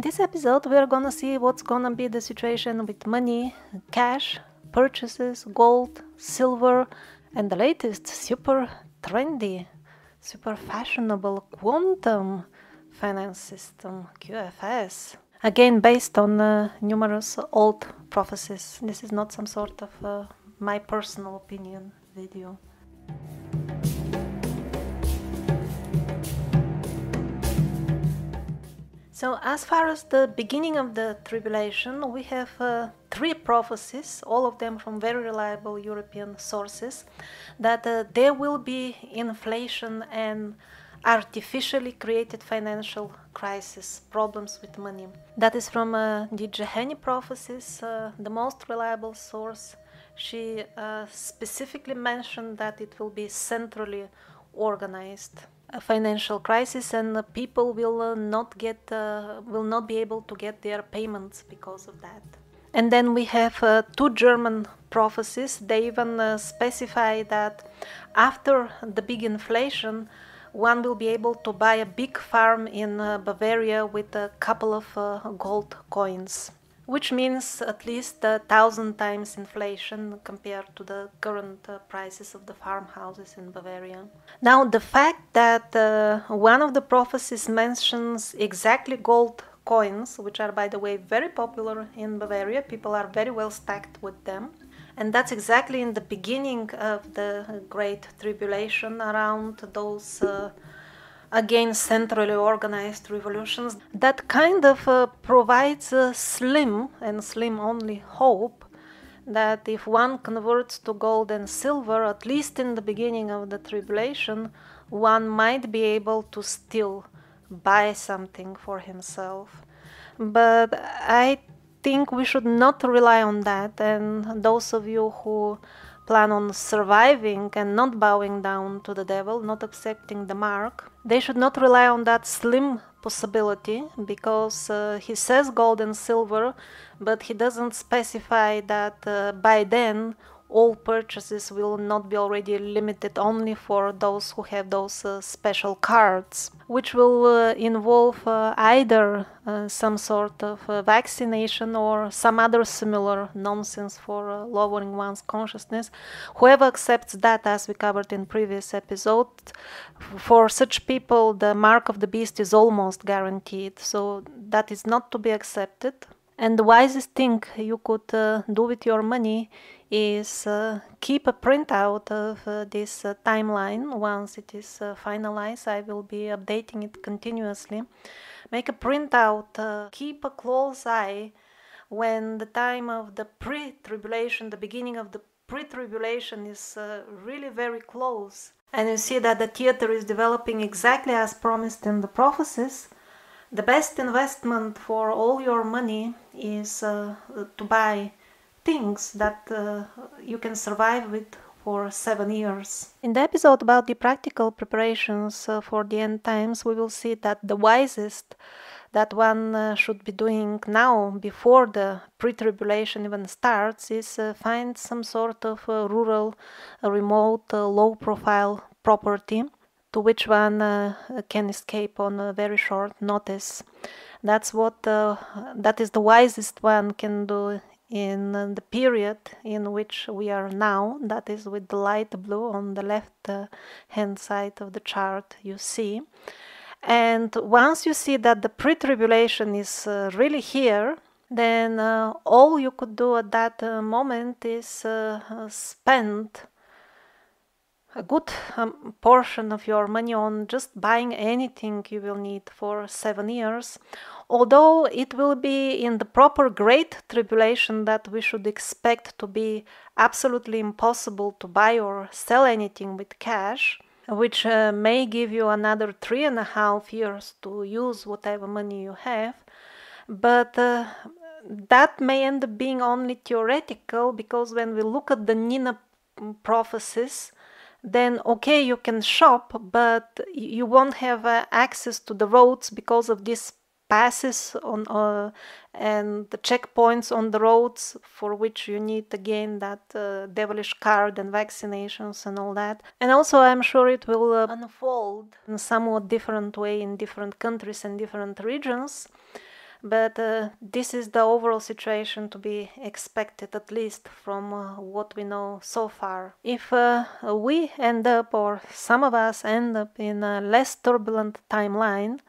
this episode we're gonna see what's gonna be the situation with money, cash, purchases, gold, silver, and the latest super trendy, super fashionable quantum finance system, QFS. Again, based on numerous old prophecies. This is not some sort of my personal opinion video. So as far as the beginning of the tribulation, we have three prophecies, all of them from very reliable European sources, that there will be inflation and artificially created financial crisis, problems with money. That is from the Jehani prophecies, the most reliable source. She specifically mentioned that it will be centrally organized a financial crisis, and people will not be able to get their payments because of that. And then we have two German prophecies. They even specify that after the big inflation, one will be able to buy a big farm in Bavaria with a couple of gold coins, which means at least 1,000 times inflation compared to the current prices of the farmhouses in Bavaria. Now, the fact that one of the prophecies mentions exactly gold coins, which are, by the way, very popular in Bavaria, people are very well stacked with them, and that's exactly in the beginning of the Great Tribulation, around those again centrally organized revolutions, that kind of provides a slim and slim only hope that if one converts to gold and silver, at least in the beginning of the tribulation, one might be able to still buy something for himself. But I think we should not rely on that, and those of you who plan on surviving and not bowing down to the devil, not accepting the mark, they should not rely on that slim possibility, because he says gold and silver, but he doesn't specify that by then all purchases will not be already limited only for those who have those special cards, which will involve either some sort of vaccination or some other similar nonsense for lowering one's consciousness. Whoever accepts that, as we covered in previous episode, for such people the mark of the beast is almost guaranteed, so that is not to be accepted. And the wisest thing you could do with your money is keep a printout of this timeline. Once it is finalized, I will be updating it continuously. Make a printout, keep a close eye when the time of the pre-tribulation, the beginning of the pre-tribulation is really very close, and you see that the theater is developing exactly as promised in the prophecies. The best investment for all your money is to buy things that you can survive with for 7 years. In the episode about the practical preparations for the end times, we will see that the wisest that one should be doing now, before the pre-tribulation even starts, is find some sort of rural, remote, low-profile property to which one can escape on a very short notice. That is the wisest one can do in the period in which we are now. That is with the light blue on the left hand side of the chart you see. And once you see that the pre-tribulation is really here, then all you could do at that moment is spend a good portion of your money on just buying anything you will need for 7 years. Although it will be in the proper Great Tribulation that we should expect to be absolutely impossible to buy or sell anything with cash, which may give you another 3.5 years to use whatever money you have. But that may end up being only theoretical, because when we look at the Nina prophecies, then okay, you can shop, but you won't have access to the roads because of these passes on and the checkpoints on the roads, for which you need again that devilish card and vaccinations and all that. And also I'm sure it will unfold in a somewhat different way in different countries and different regions. But this is the overall situation to be expected, at least from what we know so far. If we end up, or some of us end up, in a less turbulent timeline,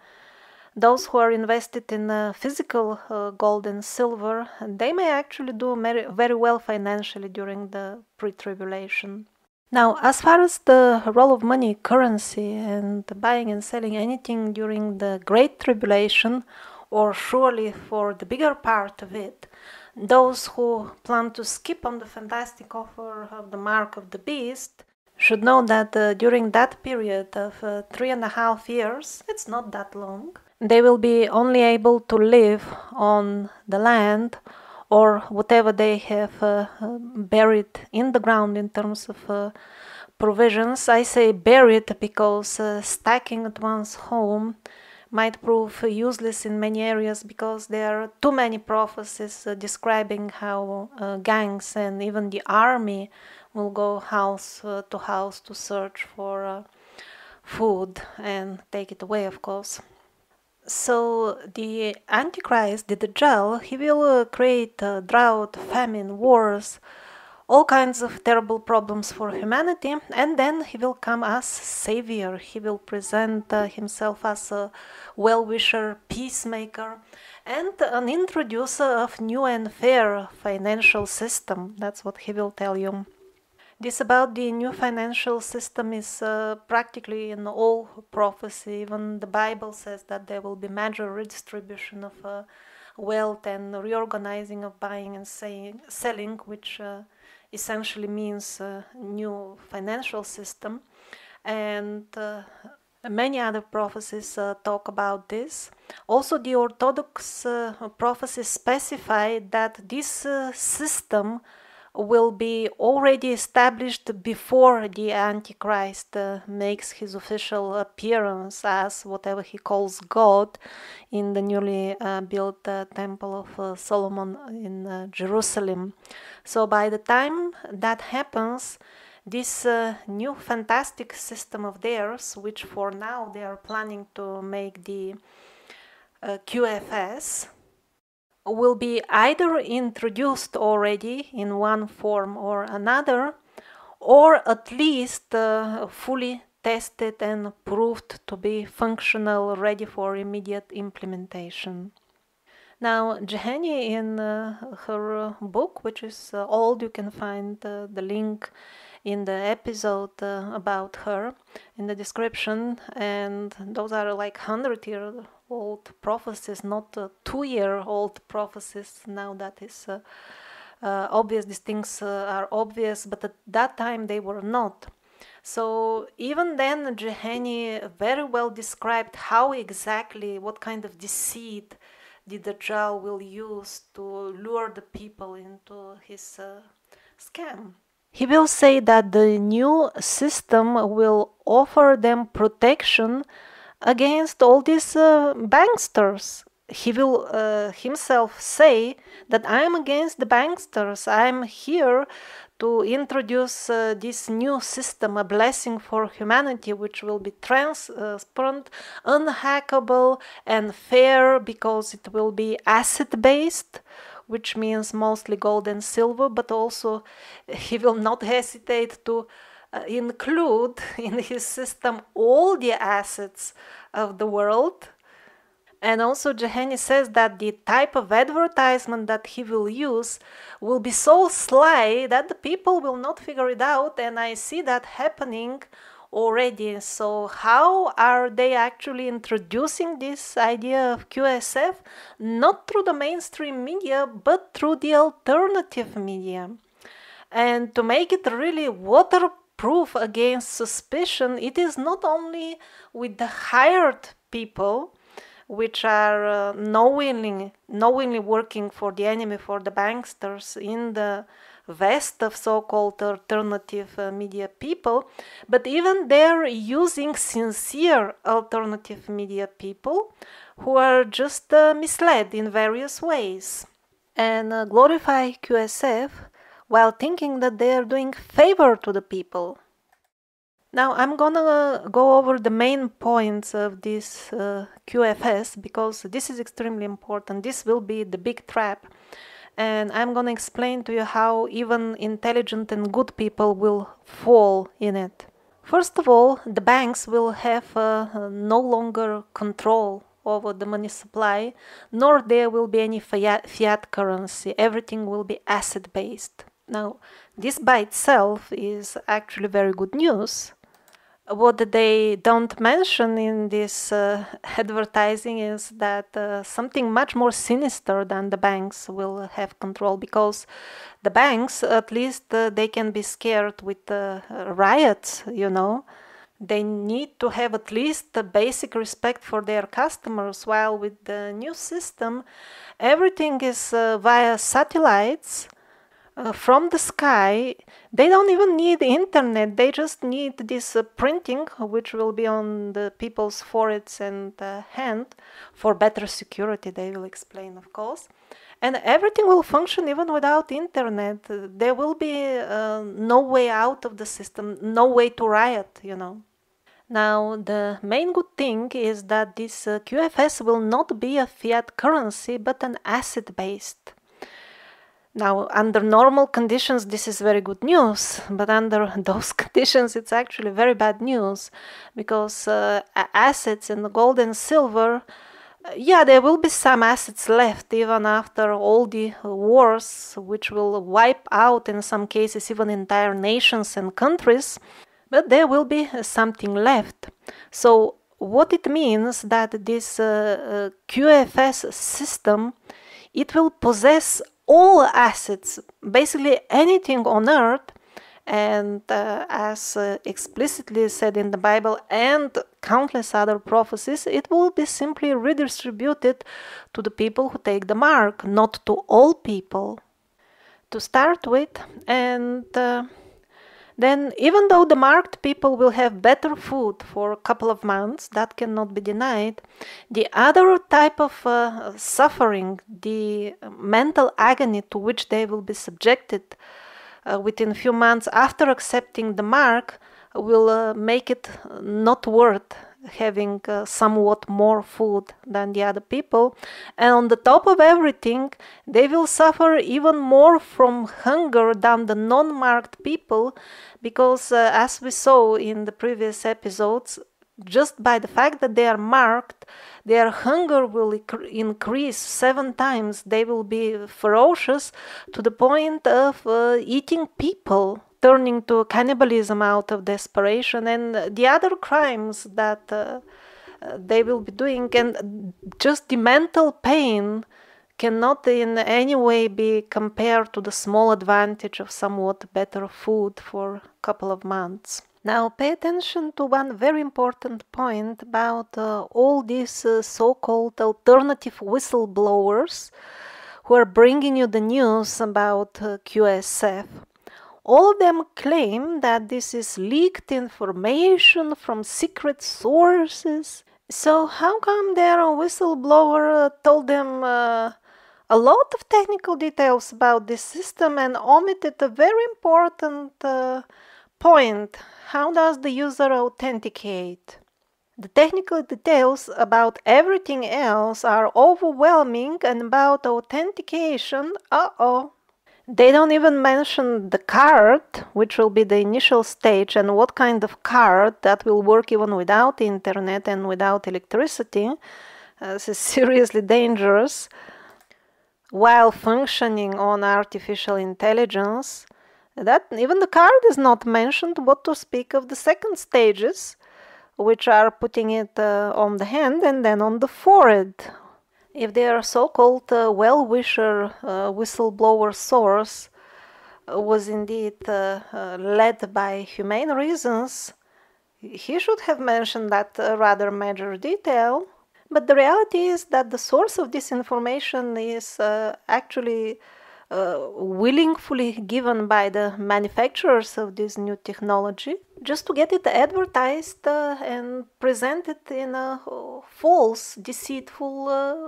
those who are invested in physical gold and silver, they may actually do very well financially during the pre-tribulation. Now, as far as the role of money, currency, and buying and selling anything during the Great Tribulation, or surely for the bigger part of it, those who plan to skip on the fantastic offer of the Mark of the Beast should know that during that period of 3.5 years, it's not that long, they will be only able to live on the land or whatever they have buried in the ground in terms of provisions. I say buried because stacking at one's home might prove useless in many areas, because there are too many prophecies describing how gangs and even the army will go house to house to search for food and take it away, of course. So the Antichrist, the Dajjal, he will create drought, famine, wars, all kinds of terrible problems for humanity, and then he will come as savior. He will present himself as a well-wisher, peacemaker, and an introducer of new and fair financial system. That's what he will tell you. This about the new financial system is practically in all prophecy. Even the Bible says that there will be major redistribution of wealth and reorganizing of buying and selling, which essentially means a new financial system. And many other prophecies talk about this. Also, the Orthodox prophecies specify that this system will be already established before the Antichrist makes his official appearance as whatever he calls God in the newly built Temple of Solomon in Jerusalem. So by the time that happens, this new fantastic system of theirs, which for now they are planning to make the QFS, will be either introduced already in one form or another, or at least fully tested and proved to be functional, ready for immediate implementation. Now, Jehani, in her book, which is old, you can find the link in the episode about her in the description, and those are like 100-year-old prophecies, not 2-year-old prophecies. Now that is obvious, these things are obvious, but at that time they were not. So even then, Jehani very well described how exactly, what kind of deceit the Dajjal will use to lure the people into his scam. He will say that the new system will offer them protection against all these banksters. He will himself say that I am against the banksters. I am here to introduce this new system, a blessing for humanity, which will be transparent, unhackable, and fair, because it will be asset-based, which means mostly gold and silver, but also he will not hesitate to include in his system all the assets of the world. And also Jehani says that the type of advertisement that he will use will be so sly that the people will not figure it out, and I see that happening already. So how are they actually introducing this idea of QSF? Not through the mainstream media, but through the alternative media. And to make it really waterproof against suspicion, it is not only with the hired people, which are knowingly working for the enemy, for the banksters in the vest of so-called alternative media people, but even they're using sincere alternative media people who are just misled in various ways and glorify QSF while thinking that they are doing favor to the people. Now I'm gonna go over the main points of this QFS because this is extremely important. This will be the big trap, and I'm gonna explain to you how even intelligent and good people will fall in it. First of all, the banks will have no longer control over the money supply, nor there will be any fiat currency. Everything will be asset-based. Now, this by itself is actually very good news. What they don't mention in this advertising is that something much more sinister than the banks will have control, because the banks, at least they can be scared with riots, you know. They need to have at least the basic respect for their customers, while with the new system, everything is via satellites. From the sky. They don't even need internet, they just need this printing, which will be on the people's foreheads and hand for better security, they will explain, of course. And everything will function even without internet. There will be no way out of the system, no way to riot, you know. Now, the main good thing is that this QFS will not be a fiat currency, but an asset-based. Now, under normal conditions, this is very good news, but under those conditions, it's actually very bad news, because assets in the gold and silver, yeah, there will be some assets left even after all the wars, which will wipe out, in some cases, even entire nations and countries, but there will be something left. So, what it means that this QFS system, it will possess all assets, basically anything on earth, and as explicitly said in the Bible and countless other prophecies, it will be simply redistributed to the people who take the mark, not to all people, to start with. And then, even though the marked people will have better food for a couple of months, that cannot be denied, the other type of suffering, the mental agony to which they will be subjected within a few months after accepting the mark, will make it not worth having somewhat more food than the other people. And on the top of everything, they will suffer even more from hunger than the non-marked people, because as we saw in the previous episodes, just by the fact that they are marked, their hunger will increase 7 times. They will be ferocious to the point of eating people, turning to cannibalism out of desperation, and the other crimes that they will be doing. And just the mental pain cannot in any way be compared to the small advantage of somewhat better food for a couple of months. Now pay attention to one very important point about all these so-called alternative whistleblowers who are bringing you the news about QSF. All of them claim that this is leaked information from secret sources. So how come their whistleblower told them a lot of technical details about this system and omitted a very important point? How does the user authenticate? The technical details about everything else are overwhelming, and about authentication, they don't even mention the card, which will be the initial stage, and what kind of card that will work even without internet and without electricity. This is seriously dangerous. While functioning on artificial intelligence, that even the card is not mentioned, what to speak of the second stages, which are putting it on the hand and then on the forehead. If their so-called well-wisher whistleblower source was indeed led by humane reasons, he should have mentioned that rather major detail. But the reality is that the source of this information is actually willingly given by the manufacturers of this new technology, just to get it advertised and presented in a false, deceitful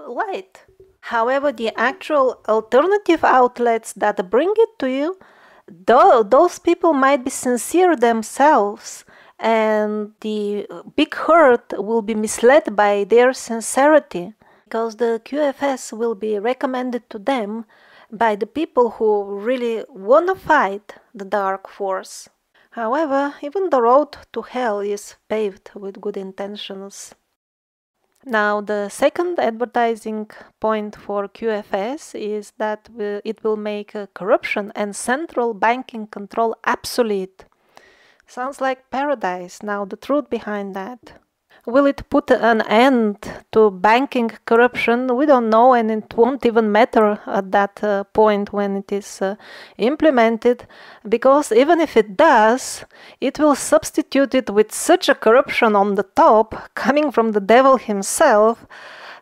light. However, the actual alternative outlets that bring it to you, those people might be sincere themselves, and the big herd will be misled by their sincerity, because the QFS will be recommended to them by the people who really want to fight the dark force. However, even the road to hell is paved with good intentions. Now, the second advertising point for QFS is that it will make corruption and central banking control obsolete. Sounds like paradise. Now, the truth behind that. Will it put an end to banking corruption? We don't know, and it won't even matter at that point when it is implemented, because even if it does, it will substitute it with such a corruption on the top, coming from the devil himself,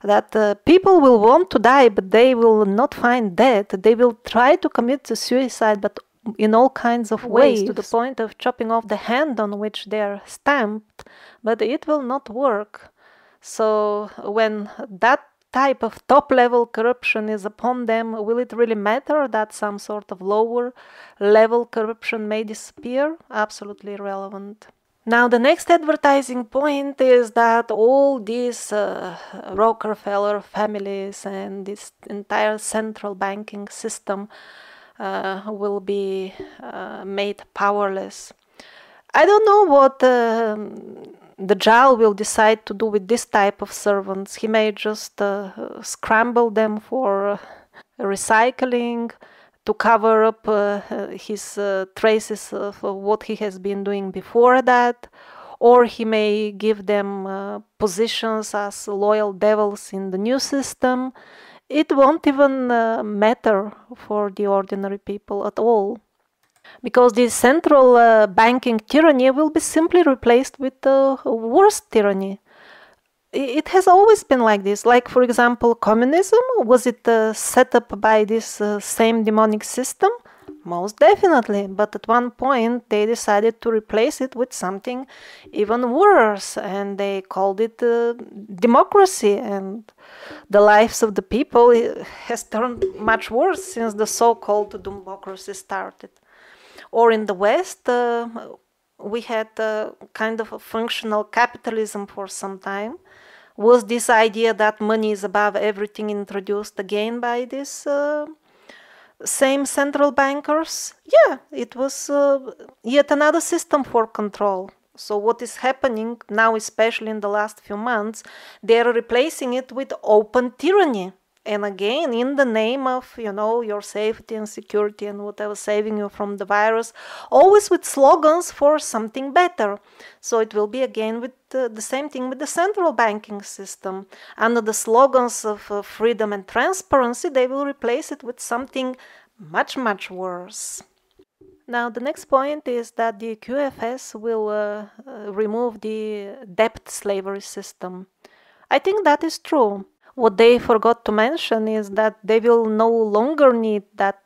that people will want to die, but they will not find death. They will try to commit suicide, but in all kinds of ways, to the point of chopping off the hand on which they are stamped, but it will not work. So when that type of top-level corruption is upon them, will it really matter that some sort of lower-level corruption may disappear? Absolutely irrelevant. Now, the next advertising point is that all these Rockefeller families and this entire central banking system will be made powerless. I don't know what the Jal will decide to do with this type of servants. He may just scramble them for recycling, to cover up his traces of what he has been doing before that, or he may give them positions as loyal devils in the new system. It won't even matter for the ordinary people at all, because the central banking tyranny will be simply replaced with the worst tyranny. It has always been like this. Like, for example, communism, was it set up by this same demonic system? Most definitely, but at one point they decided to replace it with something even worse, and they called it democracy, and the lives of the people has turned much worse since the so-called democracy started. Or in the West, we had kind of a functional capitalism for some time. Was this idea that money is above everything introduced again by this same central bankers? Yeah, it was yet another system for control. So what is happening now, especially in the last few months, they are replacing it with open tyranny. And again, in the name of, your safety and security and whatever, saving you from the virus, always with slogans for something better. So it will be again with the same thing with the central banking system. Under the slogans of freedom and transparency, they will replace it with something much, much worse. Now, the next point is that the QFS will remove the debt slavery system. I think that is true. What they forgot to mention is that they will no longer need that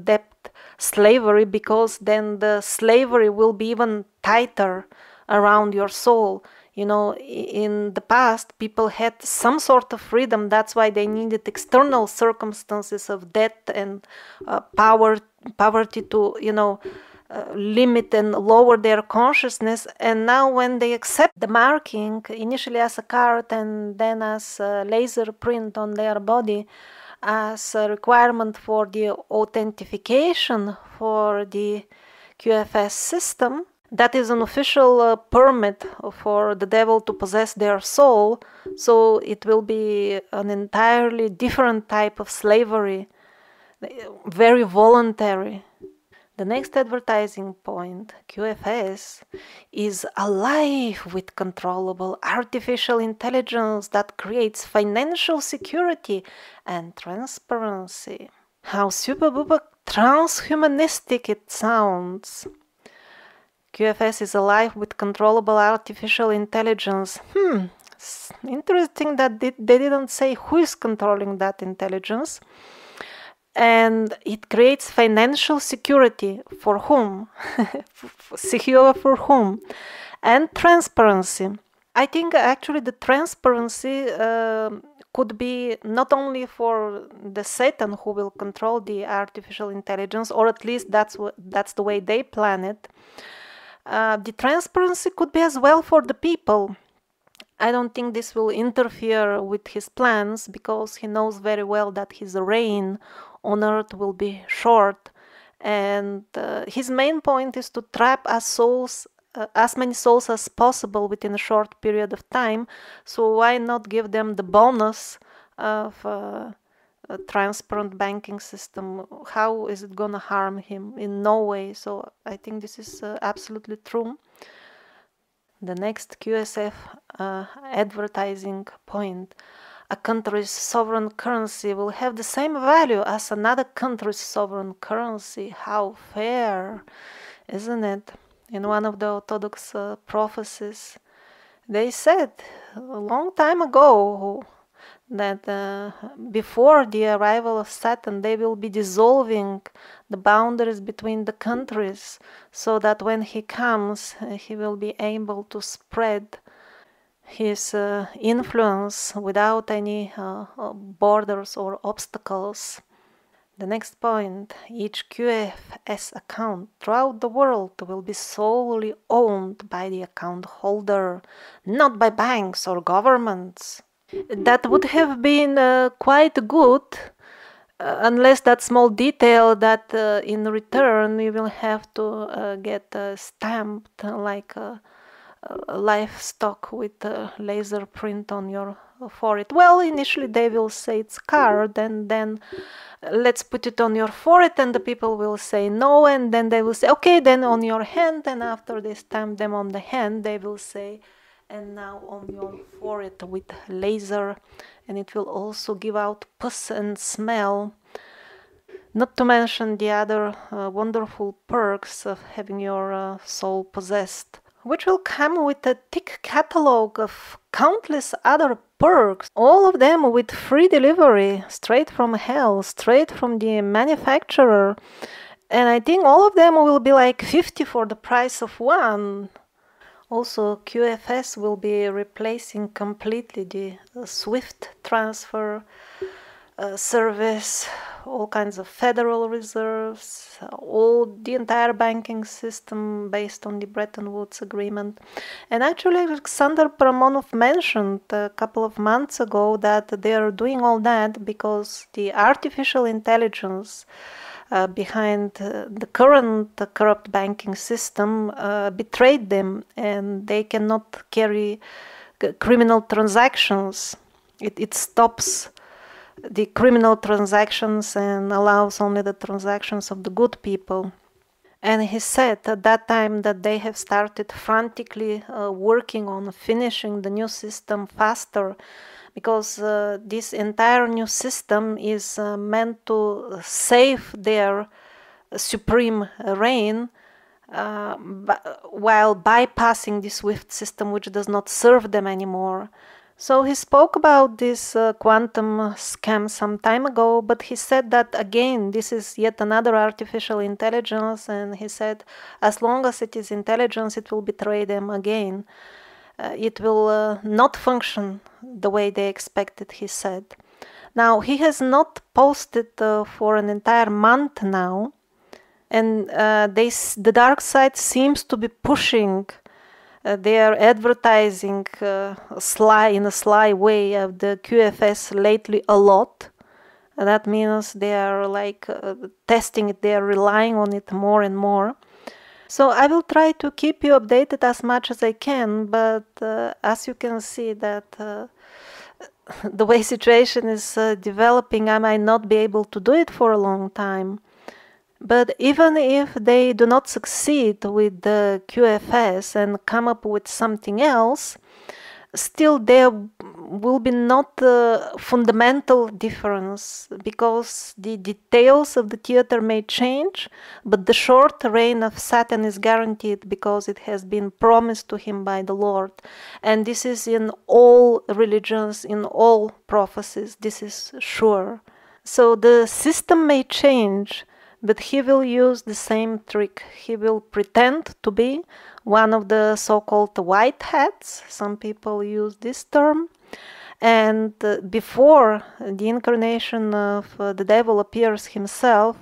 debt slavery, because then the slavery will be even tighter around your soul. In the past, people had some sort of freedom. That's why they needed external circumstances of debt and poverty to, limit and lower their consciousness. And now when they accept the marking, initially as a card and then as a laser print on their body, as a requirement for the authentication for the QFS system, that is an official permit for the devil to possess their soul. So it will be an entirely different type of slavery, very voluntary. The next advertising point, QFS, is alive with controllable artificial intelligence that creates financial security and transparency. How super duper transhumanistic it sounds. QFS is alive with controllable artificial intelligence. It's interesting that they didn't say who is controlling that intelligence. And it creates financial security for whom? Secure for whom? And transparency. I think actually the transparency could be not only for the Satan who will control the artificial intelligence, or at least that's the way they plan it. The transparency could be as well for the people. I don't think this will interfere with his plans, because he knows very well that his reign on Earth will be short, and his main point is to trap as many souls as possible within a short period of time. So why not give them the bonus of a transparent banking system? How is it gonna harm him? In no way. So I think this is absolutely true. The next QSF advertising point: a country's sovereign currency will have the same value as another country's sovereign currency. How fair, isn't it? In one of the Orthodox prophecies, they said a long time ago that before the arrival of Satan, they will be dissolving the boundaries between the countries, so that when he comes, he will be able to spread his influence without any borders or obstacles. The next point: each QFS account throughout the world will be solely owned by the account holder, not by banks or governments. That would have been quite good, unless that small detail that in return you will have to get stamped like a livestock with a laser print on your forehead. Well, initially they will say it's card, and then let's put it on your forehead, and the people will say no, and then they will say okay, then on your hand, and after they stamp them on the hand, they will say and now on your forehead with laser, and it will also give out pus and smell. Not to mention the other wonderful perks of having your soul possessed, which will come with a thick catalog of countless other perks, all of them with free delivery, straight from hell, straight from the manufacturer. And I think all of them will be like 50 for the price of one. Also, QFS will be replacing completely the SWIFT transfer service, all kinds of federal reserves, the entire banking system based on the Bretton Woods Agreement. And actually, Alexander Paramonov mentioned a couple of months ago that they are doing all that because the artificial intelligence behind the current corrupt banking system betrayed them, and they cannot carry criminal transactions. It stops the criminal transactions and allows only the transactions of the good people. And he said at that time that they have started frantically working on finishing the new system faster, because this entire new system is meant to save their supreme reign while bypassing the SWIFT system, which does not serve them anymore. So he spoke about this quantum scam some time ago, but he said that again, this is yet another artificial intelligence, and he said as long as it is intelligence, it will betray them again. It will not function the way they expected, he said. Now, he has not posted for an entire month now, and the dark side seems to be pushing their advertising in a sly way of the QFS lately a lot. That means they are like testing it, they are relying on it more and more. So I will try to keep you updated as much as I can, but as you can see that the way situation is developing, I might not be able to do it for a long time. But even if they do not succeed with the QFS and come up with something else, still there will be not a fundamental difference, because the details of the theater may change, but the short reign of Satan is guaranteed because it has been promised to him by the Lord. And this is in all religions, in all prophecies, this is sure. So the system may change, but he will use the same trick. He will pretend to be one of the so-called white hats. Some people use this term. And before the incarnation of the devil appears himself,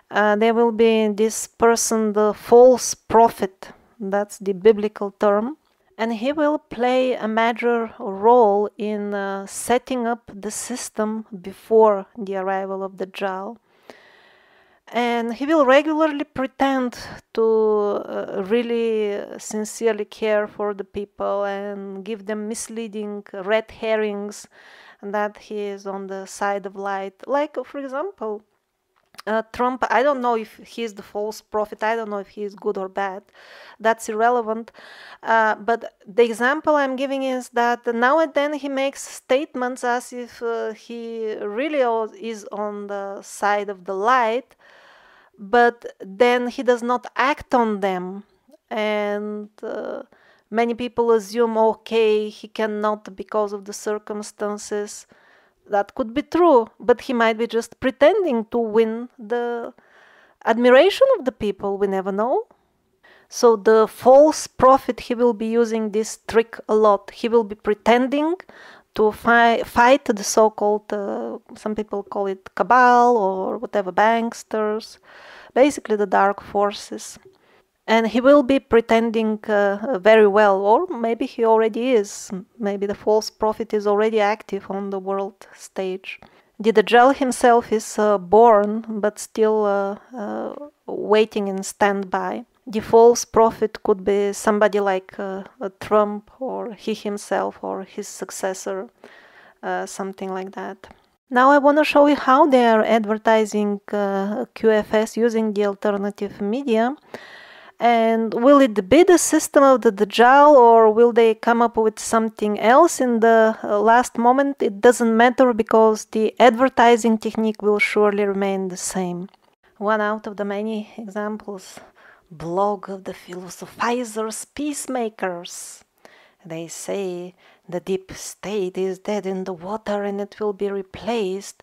there will be this person, the false prophet, that's the biblical term. And he will play a major role in setting up the system before the arrival of the Dajjal. And he will regularly pretend to really sincerely care for the people and give them misleading red herrings that he is on the side of light. Like, for example, Trump, I don't know if he's the false prophet. I don't know if he is good or bad. That's irrelevant. But the example I'm giving is that now and then he makes statements as if he really is on the side of the light, but then he does not act on them. And many people assume, okay, he cannot because of the circumstances. That could be true, but he might be just pretending to win the admiration of the people. We never know. So the false prophet, he will be using this trick a lot. He will be pretending to fight the so-called, some people call it cabal or whatever, banksters, basically the dark forces. And he will be pretending very well, or maybe he already is. Maybe the false prophet is already active on the world stage. The Dajjal himself is born, but still waiting in standby. The false prophet could be somebody like Trump, or he himself, or his successor, something like that. Now I want to show you how they are advertising QFS using the alternative media. And will it be the system of the Dajjal, or will they come up with something else in the last moment? It doesn't matter, because the advertising technique will surely remain the same. One out of the many examples. Blog of the philosophizers, peacemakers. They say the deep state is dead in the water and it will be replaced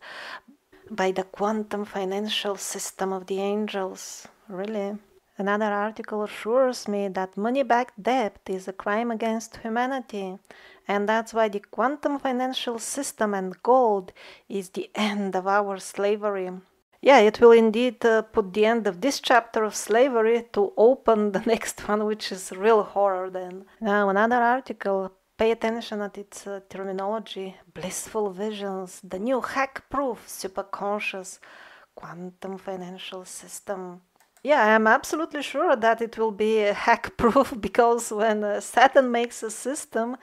by the quantum financial system of the angels. Really? Another article assures me that money-backed debt is a crime against humanity, and that's why the quantum financial system and gold is the end of our slavery. Yeah, it will indeed put the end of this chapter of slavery to open the next one, which is real horror then. Now, another article, pay attention at its terminology, blissful visions, the new hack-proof, superconscious, quantum financial system. Yeah, I'm absolutely sure that it will be hack-proof, because when Satan makes a system,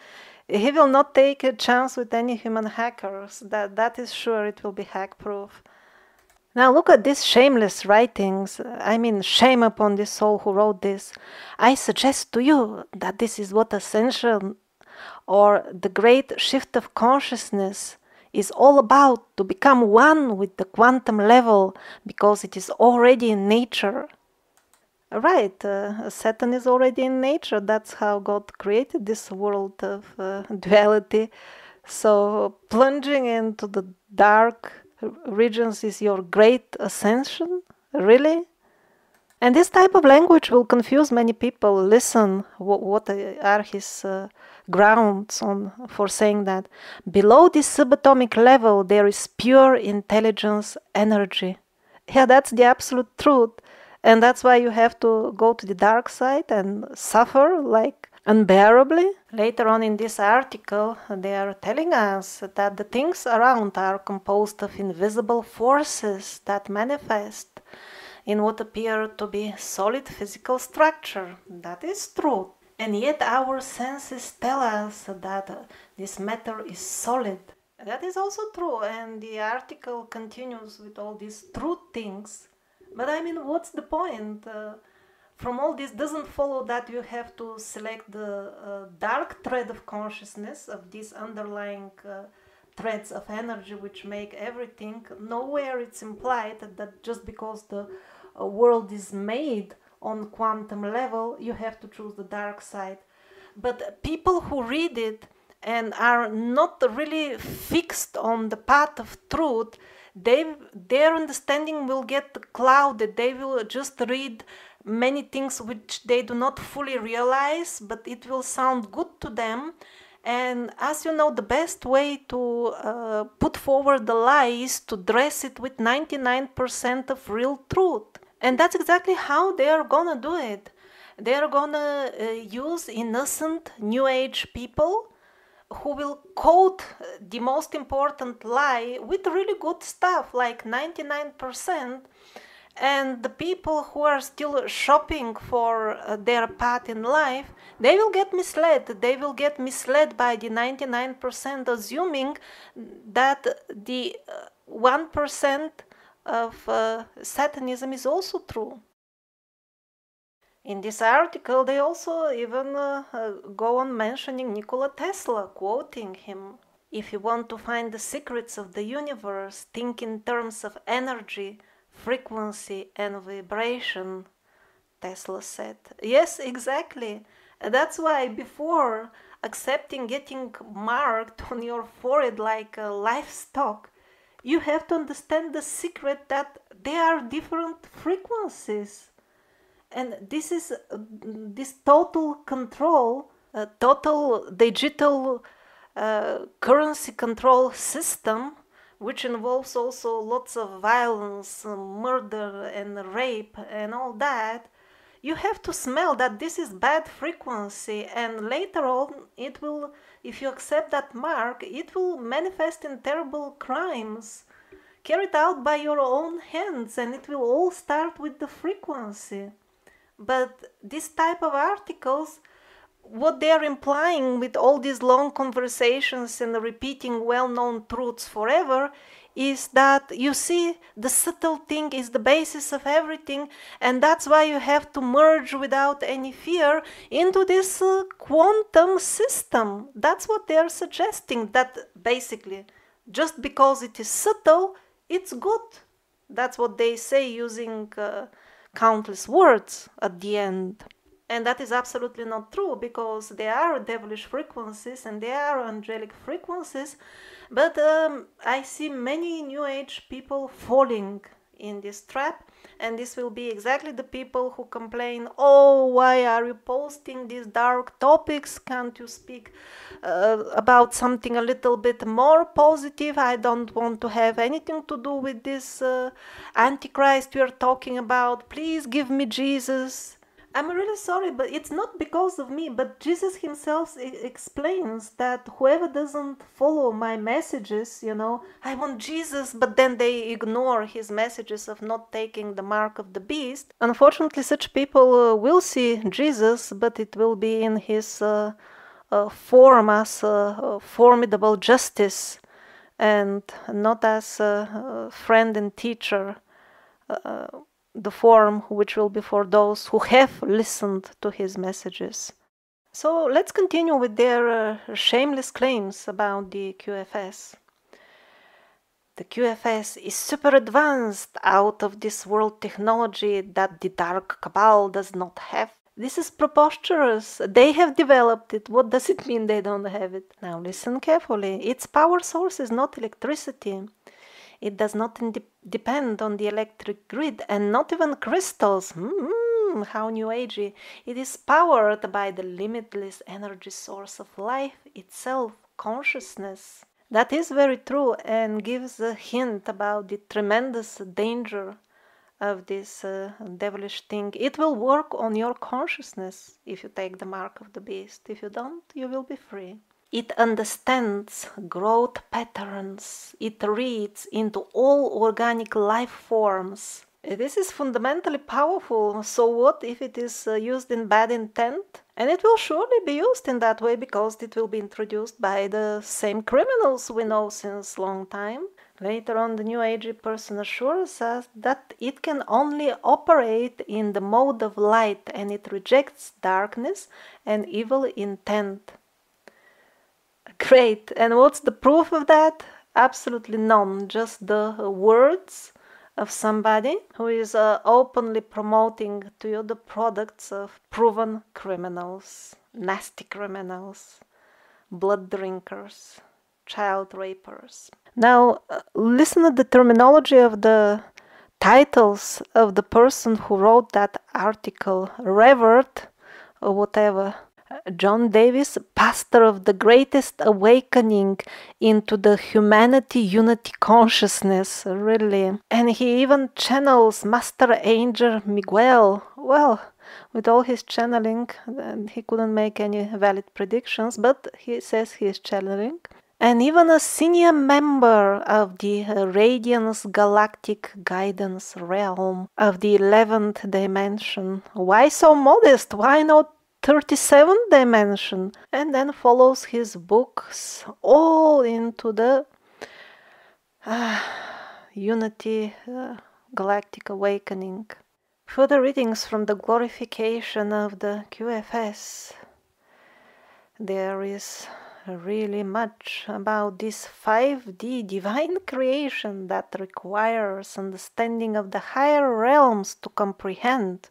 he will not take a chance with any human hackers. That is sure, it will be hack-proof. Now look at these shameless writings. I mean, shame upon this soul who wrote this. I suggest to you that this is what ascension, or the great shift of consciousness, is all about, to become one with the quantum level, because it is already in nature. Right, Satan is already in nature. That's how God created this world of duality. So plunging into the dark regions is your great ascension? Really? And this type of language will confuse many people. Listen, what are his grounds for saying that? Below this subatomic level, there is pure intelligence energy. Yeah, that's the absolute truth. And that's why you have to go to the dark side and suffer like unbearably. Later on in this article, they are telling us that the things around are composed of invisible forces that manifest in what appear to be solid physical structure. That is true. And yet our senses tell us that this matter is solid. That is also true. And the article continues with all these true things. But I mean, what's the point? From all this doesn't follow that you have to select the dark thread of consciousness, of these underlying threads of energy which make everything. Nowhere it's implied that just because the world is made on quantum level, you have to choose the dark side. But people who read it and are not really fixed on the path of truth, their understanding will get clouded. They will just read many things which they do not fully realize, but it will sound good to them. And as you know, the best way to put forward the lie is to dress it with 99% of real truth. And that's exactly how they are gonna do it. They are gonna use innocent New Age people who will quote the most important lie with really good stuff, like 99%, and the people who are still shopping for their path in life, they will get misled. They will get misled by the 99%, assuming that the 1% of Satanism is also true. In this article, they also even go on mentioning Nikola Tesla, quoting him. If you want to find the secrets of the universe, think in terms of energy, frequency, and vibration, Tesla said. Yes, exactly. That's why before accepting getting marked on your forehead like a livestock, you have to understand the secret that there are different frequencies. And this is this total control, total digital currency control system, which involves also lots of violence, murder and rape and all that. You have to smell that this is bad frequency, and later on it will, if you accept that mark, it will manifest in terrible crimes carried out by your own hands, and it will all start with the frequency. But this type of articles, what they are implying with all these long conversations and repeating well-known truths forever, is that, you see, the subtle thing is the basis of everything, and that's why you have to merge without any fear into this quantum system. That's what they are suggesting, that basically, just because it is subtle, it's good. That's what they say, using countless words at the end. And that is absolutely not true, because there are devilish frequencies and there are angelic frequencies, but I see many New Age people falling in this trap, and this will be exactly the people who complain, oh, why are you posting these dark topics? Can't you speak about something a little bit more positive? I don't want to have anything to do with this Antichrist you're talking about. Please give me Jesus. I'm really sorry, but it's not because of me, but Jesus himself explains that whoever doesn't follow my messages, you know, I want Jesus, but then they ignore his messages of not taking the mark of the beast. Unfortunately, such people will see Jesus, but it will be in his form as formidable justice, and not as a friend and teacher, the form which will be for those who have listened to his messages. So let's continue with their shameless claims about the QFS. The QFS is super advanced, out of this world technology that the dark cabal does not have. This is preposterous. They have developed it. What does it mean they don't have it? Now listen carefully. Its power source is not electricity. It does not depend on the electric grid, and not even crystals. How New Agey. It is powered by the limitless energy source of life itself, consciousness. That is very true, and gives a hint about the tremendous danger of this devilish thing. It will work on your consciousness if you take the mark of the beast. If you don't, you will be free. It understands growth patterns. It reads into all organic life forms. This is fundamentally powerful. So what if it is used in bad intent? And it will surely be used in that way, because it will be introduced by the same criminals we know since long time. Later on, the New Agey person assures us that it can only operate in the mode of light, and it rejects darkness and evil intent. Great. And what's the proof of that? Absolutely none. Just the words of somebody who is openly promoting to you the products of proven criminals, nasty criminals, blood drinkers, child rapers. Now, listen to the terminology of the titles of the person who wrote that article. Revered, or whatever. John Davis, pastor of the greatest awakening into the humanity unity consciousness, really. And he even channels Master Angel Miguel. Well, with all his channeling, he couldn't make any valid predictions, but he says he is channeling. And even a senior member of the Radiance Galactic Guidance Realm of the 11th dimension. Why so modest? Why not 37th dimension? And then follows his books all into the Unity Galactic Awakening. Further readings from the glorification of the QFS. There is really much about this 5D divine creation that requires understanding of the higher realms to comprehend.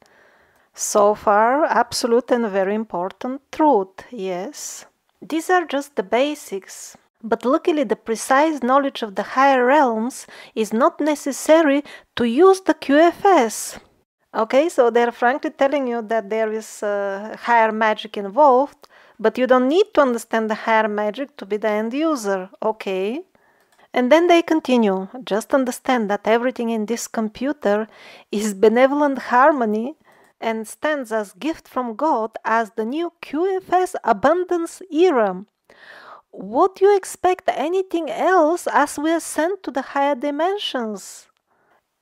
So far, absolute and very important truth, yes. These are just the basics. But luckily, the precise knowledge of the higher realms is not necessary to use the QFS. Okay, so they're frankly telling you that there is higher magic involved, but you don't need to understand the higher magic to be the end user, okay? And then they continue, just understand that everything in this computer is benevolent harmony and stands as gift from God as the new QFS abundance era. Would you expect anything else as we ascend to the higher dimensions?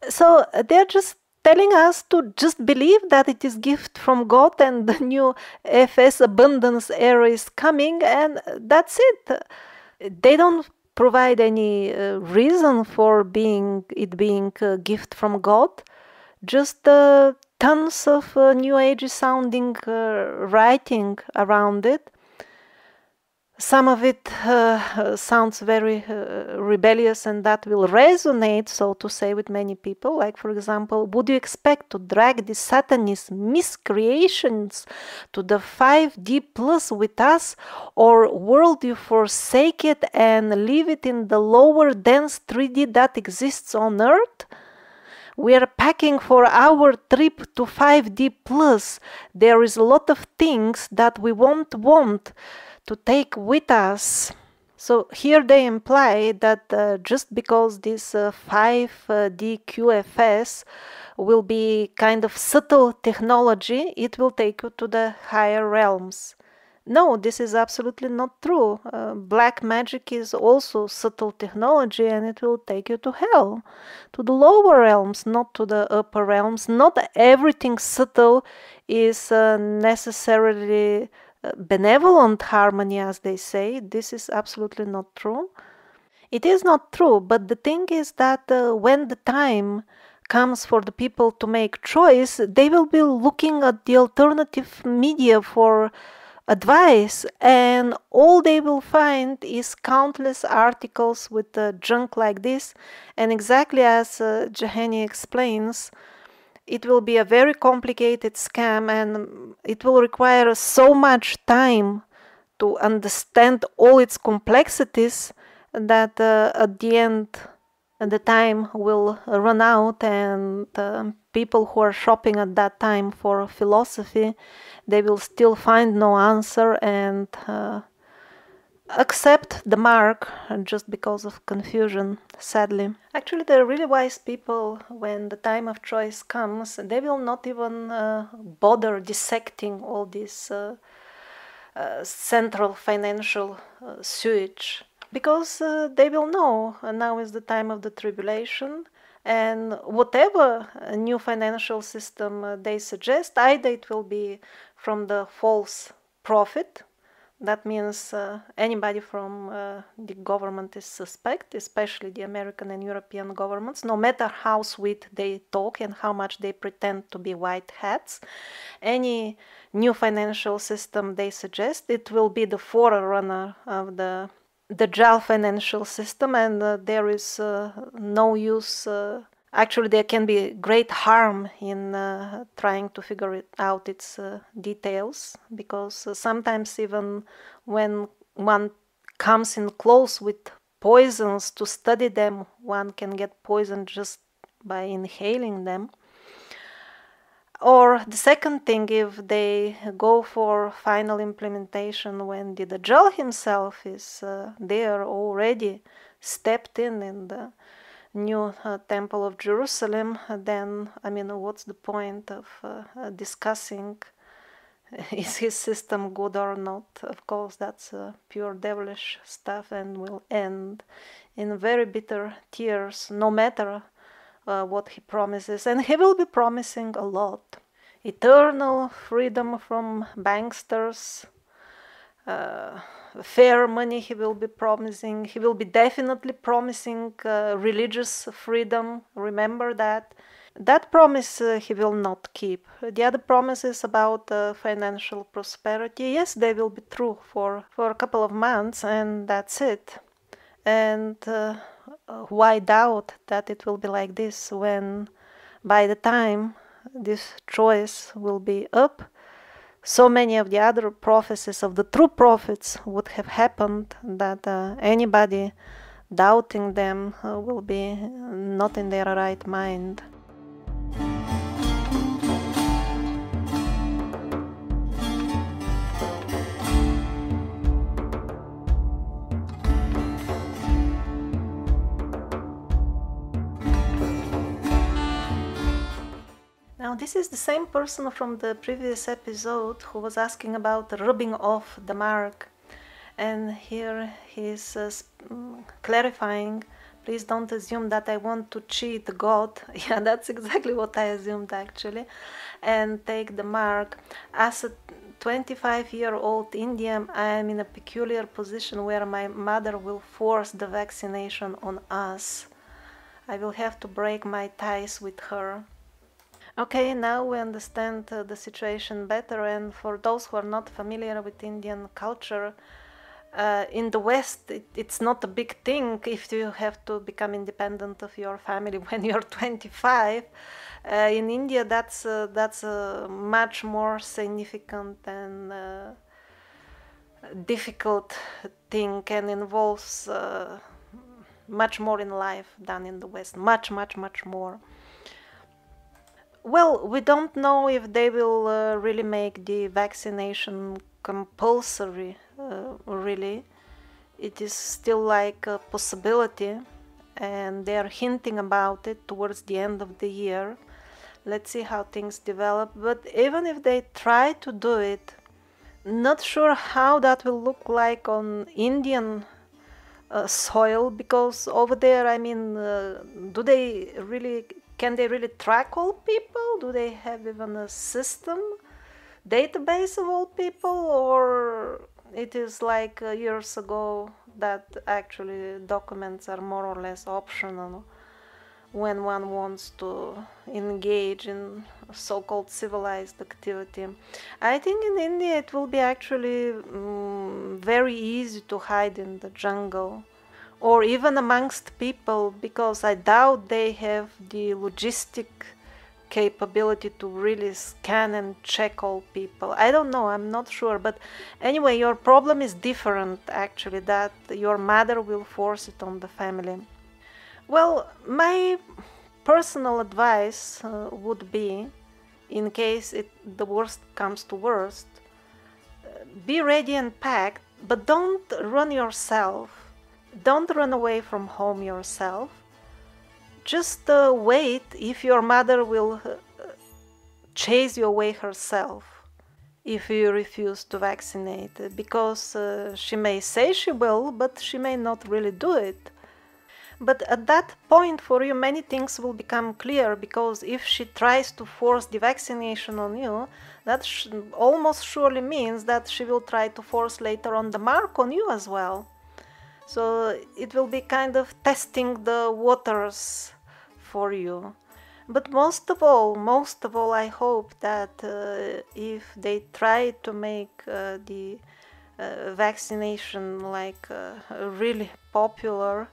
So they're just telling us to just believe that it is gift from God and the new FS abundance era is coming, and that's it. They don't provide any reason for it being a gift from God, just tons of new age sounding writing around it. Some of it sounds very rebellious, and that will resonate, so to say, with many people. Like, for example, would you expect to drag the Satanist miscreations to the 5D plus with us, or will you forsake it and leave it in the lower dense 3D that exists on Earth? We are packing for our trip to 5D plus. There is a lot of things that we won't want to take with us. So here they imply that just because this 5D QFS will be kind of subtle technology, it will take you to the higher realms. No, this is absolutely not true. Black magic is also subtle technology, and it will take you to hell, to the lower realms, not to the upper realms. Not everything subtle is necessarily benevolent harmony, as they say. This is absolutely not true. It is not true, but the thing is that when the time comes for the people to make choice, they will be looking at the alternative media for advice, and all they will find is countless articles with junk like this. And exactly as Jahani explains, it will be a very complicated scam, and it will require so much time to understand all its complexities that at the end the time will run out, and people who are shopping at that time for philosophy, they will still find no answer and accept the mark just because of confusion, sadly. Actually, the really wise people, when the time of choice comes, they will not even bother dissecting all this central financial sewage, because they will know now is the time of the tribulation, and whatever new financial system they suggest, either it will be from the false prophet. That means anybody from the government is suspect, especially the American and European governments, no matter how sweet they talk and how much they pretend to be white hats. Any new financial system they suggest, it will be the forerunner of the JAL financial system, and there is no use. Actually, there can be great harm in trying to figure out its details, because sometimes even when one comes in close with poisons to study them, one can get poisoned just by inhaling them. Or the second thing, if they go for final implementation when the Dajjal himself is there already stepped in the new Temple of Jerusalem, then, I mean, what's the point of discussing is his system good or not? Of course, that's pure devilish stuff and will end in very bitter tears, no matter what he promises. And he will be promising a lot. Eternal freedom from banksters, fair money he will be promising. He will be definitely promising religious freedom. Remember that. That promise he will not keep. The other promises about financial prosperity, yes, they will be true for a couple of months, and that's it. And why doubt that it will be like this when by the time this choice will be up, so many of the other prophecies of the true prophets would have happened that anybody doubting them will be not in their right mind. Now, this is the same person from the previous episode who was asking about rubbing off the mark. And here he's clarifying, please don't assume that I want to cheat God. Yeah, that's exactly what I assumed actually. And take the mark. As a 25-year-old Indian, I am in a peculiar position where my mother will force the vaccination on us. I will have to break my ties with her. Okay, now we understand the situation better, and for those who are not familiar with Indian culture, in the West it's not a big thing if you have to become independent of your family when you're 25. In India that's a much more significant and difficult thing, and involves much more in life than in the West, much more. Well, we don't know if they will really make the vaccination compulsory, really. It is still like a possibility, and they are hinting about it towards the end of the year. Let's see how things develop. But even if they try to do it, not sure how that will look like on Indian soil, because over there, I mean, can they really track all people? Do they have even a system, database of all people? Or it is like years ago that actually documents are more or less optional when one wants to engage in so-called civilized activity. I think in India it will be actually very easy to hide in the jungle, or even amongst people, because I doubt they have the logistic capability to really scan and check all people. I don't know, I'm not sure. But anyway, your problem is different actually, that your mother will force it on the family. Well, my personal advice would be, in case the worst comes to worst, be ready and packed, but don't run yourself. Don't run away from home yourself. Just wait if your mother will chase you away herself if you refuse to vaccinate, because she may say she will, but she may not really do it. But at that point for you many things will become clear, because if she tries to force the vaccination on you, that almost surely means that she will try to force later on the mark on you as well. So it will be kind of testing the waters for you. But most of all, I hope that if they try to make the vaccination like really popular,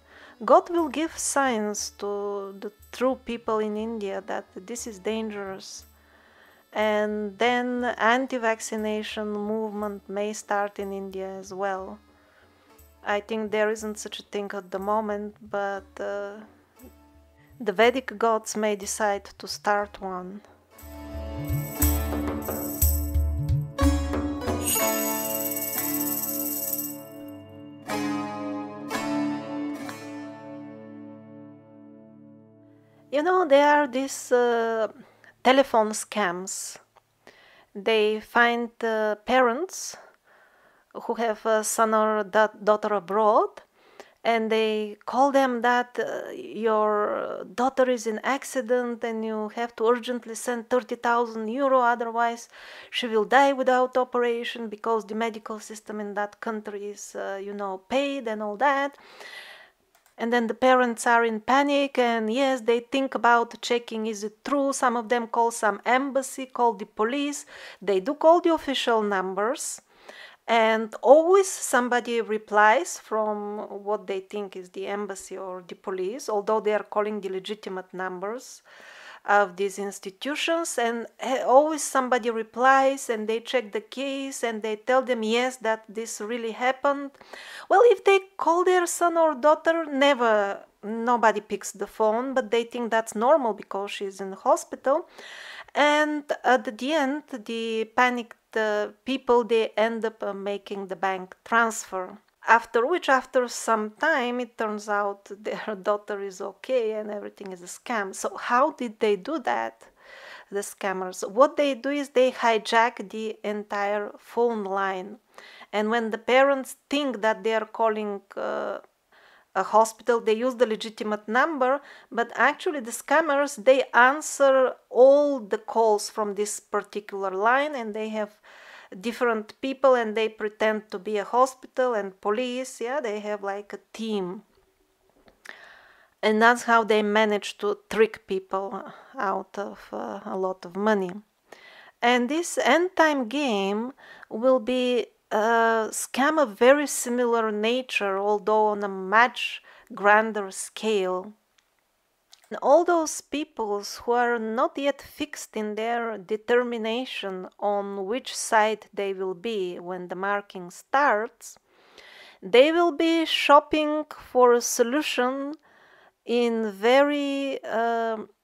God will give signs to the true people in India that this is dangerous. And then anti-vaccination movement may start in India as well. I think there isn't such a thing at the moment, but the Vedic gods may decide to start one. You know, there are these telephone scams. They find parents who have a son or daughter abroad, and they call them that your daughter is in accident and you have to urgently send 30,000 euro, otherwise she will die without operation because the medical system in that country is, paid and all that. And then the parents are in panic, and yes, they think about checking, is it true? Some of them call some embassy, call the police. They do call the official numbers, and always somebody replies from what they think is the embassy or the police, although they are calling the legitimate numbers of these institutions, and always somebody replies, and they check the case and they tell them yes, that this really happened. Well, if they call their son or daughter, nobody picks the phone, but they think that's normal because she's in the hospital. And at the end, the panicked people, they end up making the bank transfer. After some time, it turns out their daughter is okay and everything is a scam. So how did they do that, the scammers? What they do is they hijack the entire phone line. And when the parents think that they are calling a hospital, they use the legitimate number, but actually the scammers, they answer all the calls from this particular line, and they have different people and they pretend to be a hospital and police. Yeah, they have like a team, and that's how they manage to trick people out of a lot of money. And this end time game will be a scam of very similar nature, although on a much grander scale. And all those peoples who are not yet fixed in their determination on which side they will be when the marking starts, they will be shopping for a solution in very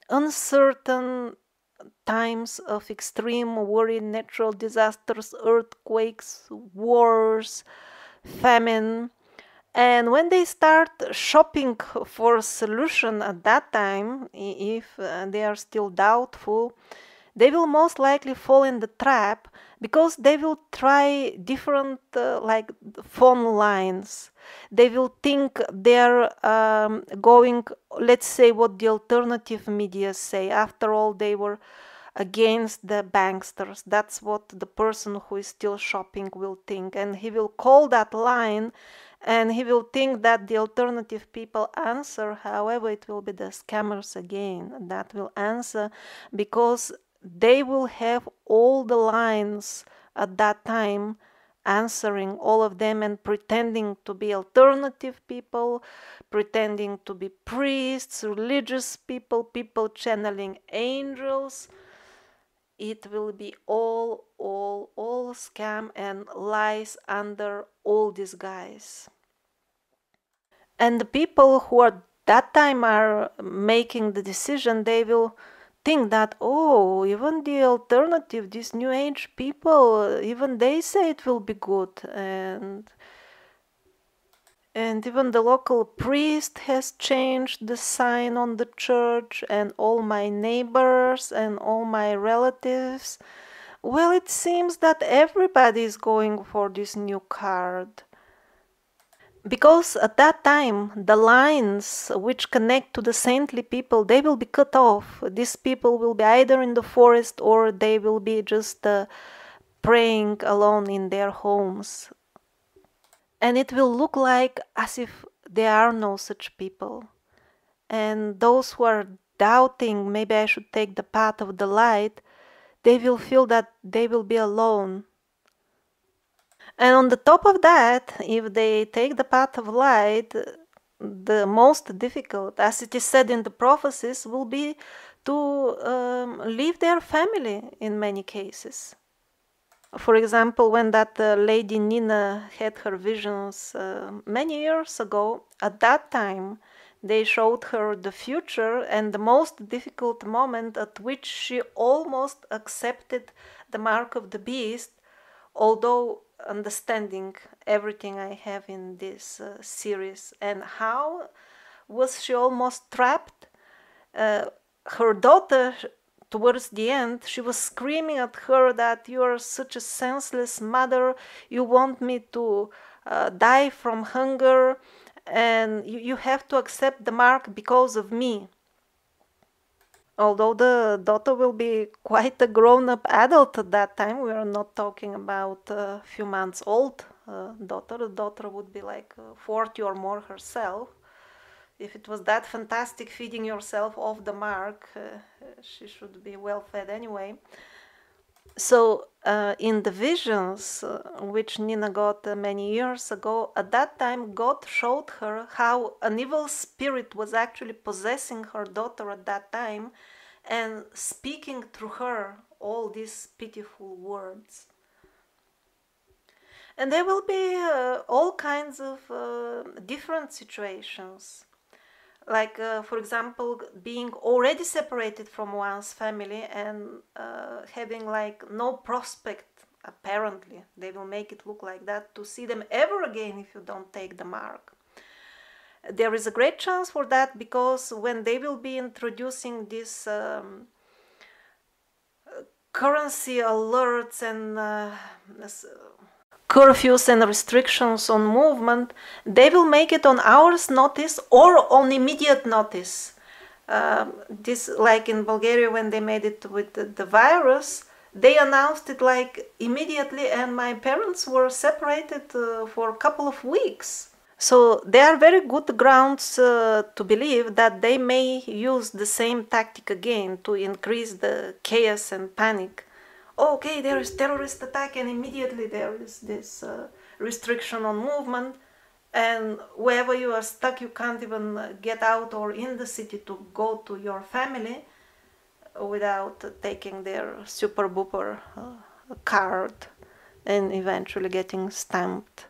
uncertain times of extreme worry, natural disasters, earthquakes, wars, famine. And when they start shopping for a solution at that time, if they are still doubtful, they will most likely fall in the trap, because they will try different like phone lines. They will think they're going, let's say what the alternative media say. After all, they were against the banksters. That's what the person who is still shopping will think, and he will call that line and he will think that the alternative people answer. However, it will be the scammers again that will answer, because they will have all the lines at that time answering all of them and pretending to be alternative people, pretending to be priests, religious people, people channeling angels. It will be all scam and lies under all disguise. And the people who at that time are making the decision, they will think that, oh, even the alternative, these new age people, even they say it will be good, and even the local priest has changed the sign on the church, and all my neighbors and all my relatives. Well, it seems that everybody is going for this new card. Because at that time, the lines which connect to the saintly people, they will be cut off. These people will be either in the forest or they will be just praying alone in their homes. And it will look like as if there are no such people. And those who are doubting, maybe I should take the path of the light, they will feel that they will be alone. And on the top of that, if they take the path of light, the most difficult, as it is said in the prophecies, will be to leave their family in many cases. For example, when that lady Nina had her visions many years ago, at that time they showed her the future and the most difficult moment at which she almost accepted the mark of the beast, although understanding everything I have in this series. And how was she almost trapped? her daughter, towards the end, she was screaming at her that you are such a senseless mother, you want me to die from hunger, and you have to accept the mark because of me. Although the daughter will be quite a grown-up adult at that time, we are not talking about a few months old daughter. The daughter would be like 40 or more herself. If it was that fantastic feeding yourself off the mark, she should be well fed anyway. So in the visions which Nina got many years ago, at that time God showed her how an evil spirit was actually possessing her daughter at that time and speaking through her all these pitiful words. And there will be all kinds of different situations. Like, for example, being already separated from one's family and having like no prospect, apparently, they will make it look like that, to see them ever again if you don't take the mark. There is a great chance for that, because when they will be introducing these currency alerts and curfews and restrictions on movement, they will make it on hours notice or on immediate notice. This, like in Bulgaria when they made it with the virus, they announced it like immediately, and my parents were separated for a couple of weeks. So there are very good grounds to believe that they may use the same tactic again to increase the chaos and panic. Okay, there is terrorist attack and immediately there is this restriction on movement, and wherever you are stuck you can't even get out or in the city to go to your family without taking their super booper card and eventually getting stamped.